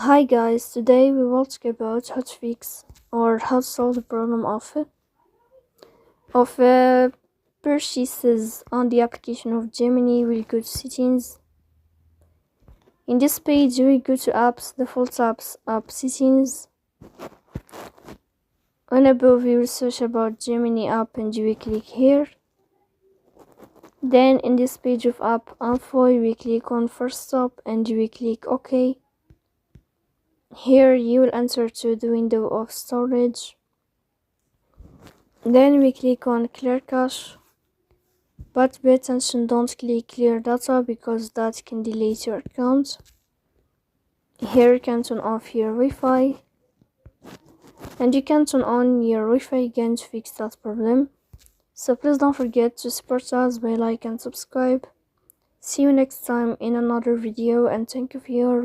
Hi guys, today we will talk about how to fix or how to solve the problem of purchases on the application of Gemini. We'll go to settings. In this page we go to apps, default apps, app settings. On above we will search about Gemini app and we click here. Then in this page of app info we click on first stop and we click OK. Here you will enter to the window of storage. Then we click on clear cache, but pay attention, don't click clear data because that can delete your account. Here you can turn off your Wi-Fi and you can turn on your Wi-Fi again to fix that problem. So please don't forget to support us by like and subscribe. See you next time in another video and thank you for your